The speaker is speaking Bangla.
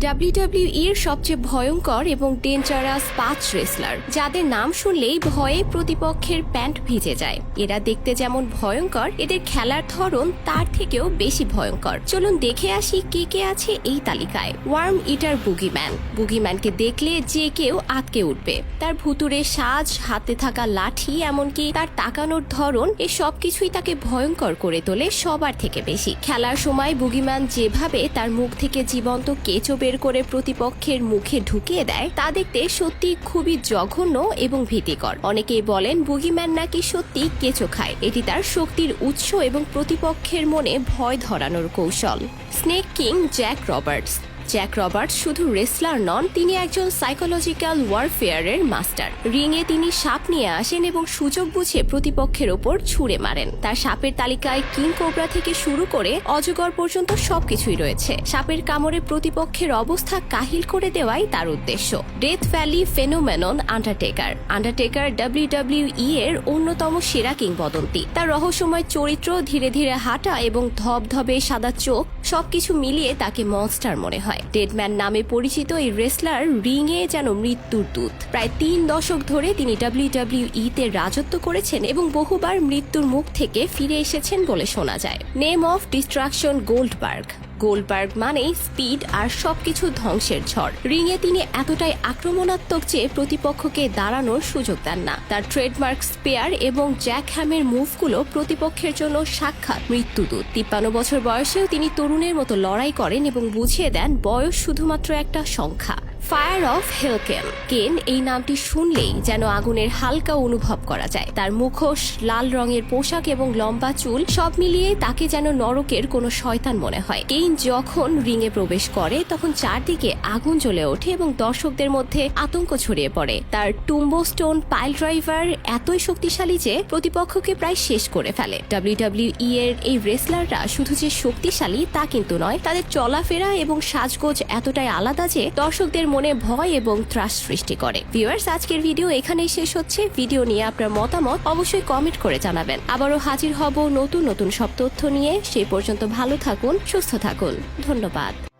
ডাব্লিউডাব্লিউই এর সবচেয়ে ভয়ঙ্কর এবং ডেঞ্জারাস 5 রেসলার যাদের নাম শুনলেই ভয়ে প্রতিপক্ষের প্যান্ট ভিজে যায়। এরা দেখতে যেমন ভয়ঙ্কর, এদের খেলার ধরন তার থেকেও বেশি ভয়ঙ্কর। চলুন দেখে আসি কে কে আছে এই তালিকায়। ওয়ার্ম ইটার বুগিম্যান। বুগিম্যানকে দেখলে যে কেউ আটকে উঠবে। তার ভুতুরে সাজ, হাতে থাকা লাঠি, এমনকি তার তাকানোর ধরন, এ সবকিছুই তাকে ভয়ঙ্কর করে তোলে সবার থেকে বেশি। খেলার সময় বুগিম্যান যেভাবে তার মুখ থেকে জীবন্ত কেঁচো বের করে প্রতিপক্ষের মুখে ঢুকিয়ে দেয় তা দেখতে সত্যি খুবই জঘন্য এবং ভীতিকর। অনেকেই বলেন বুগিম্যান নাকি সত্যি কেঁচো খায়। এটি তার শক্তির উৎস এবং প্রতিপক্ষের মনে ভয় ধরানোর কৌশল। Snake king Jack Roberts. Jack Roberts শুধু রেসলার নন, তিনি একজন সাইকোলজিক্যাল ওয়ারফেয়ারের মাস্টার। রিংয়ে তিনি সাপ নিয়ে আসেন এবং সুযোগ বুঝে প্রতিপক্ষের ওপর ছুঁড়ে মারেন। তার সাপের তালিকায় কিং কোবরা থেকে শুরু করে অজগর পর্যন্ত সবকিছুই রয়েছে। সাপের কামড়ে প্রতিপক্ষের অবস্থা কাহিল করে দেওয়াই তার উদ্দেশ্য। Death valley phenomenon undertaker. Undertaker WWE এর অন্যতম সেরা কিংবদন্তি। তার রহস্যময় চরিত্র, ধীরে ধীরে হাঁটা এবং ধবধবে সাদা চোখ, সবকিছু মিলিয়ে তাকে মনস্টার মনে হয়। ডেডম্যান নামে পরিচিত এই রেসলার রিংয়ে যেন মৃত্যুর দূত। প্রায় 3 দশক ধরে তিনি ডাব্লিউডাব্লিউই তে রাজত্ব করেছেন এবং বহুবার মৃত্যুর মুখ থেকে ফিরে এসেছেন বলে শোনা যায়। Name of distraction Goldberg. Goldberg মানেই স্পিড আর সবকিছু ধ্বংসের ঝড়। রিংয়ে তিনি এতটাই আক্রমণাত্মক যে প্রতিপক্ষকে দাঁড়ানোর সুযোগ দেন না। তার ট্রেডমার্ক স্পেয়ার এবং জ্যাক হ্যামের মুভগুলো প্রতিপক্ষের জন্য সাক্ষাৎ মৃত্যুদূত। 53 বছর বয়সেও তিনি তরুণের মতো লড়াই করেন এবং বুঝিয়ে দেন বয়স শুধুমাত্র একটা সংখ্যা। ফায়ার অফ হেলকেন। কেন এই নামটি শুনলেই যেন আগুনের হালকা অনুভব করা যায়। তার মুখোশ, লাল রঙের পোশাক এবং লম্বা চুল, সব মিলিয়ে তাকে যেন নরকের কোনো শয়তান মনে হয়। কেইন যখন রিংয়ে প্রবেশ করে তখন চারদিকে আগুন জ্বলে ওঠে এবং দর্শকদের মধ্যে আতঙ্ক ছড়িয়ে পড়ে। তার টুম্বোস্টোন পাইল ড্রাইভার এতই শক্তিশালী যে প্রতিপক্ষকে প্রায় শেষ করে ফেলে। ডাব্লিউডাব্লিউই এর এই রেসলাররা শুধু যে শক্তিশালী তা কিন্তু নয়, তাদের চলাফেরা এবং সাজগোজ এতটাই আলাদা যে দর্শকদের মনে ভয় এবং ত্রাস সৃষ্টি করে। ভিউয়ার্স, আজকের ভিডিও এখানেই শেষ হচ্ছে। ভিডিও নিয়ে আপনার মতামত অবশ্যই কমেন্ট করে জানাবেন। আবারও হাজির হব নতুন নতুন সব তথ্য নিয়ে। সেই পর্যন্ত ভালো থাকুন, সুস্থ থাকুন। ধন্যবাদ।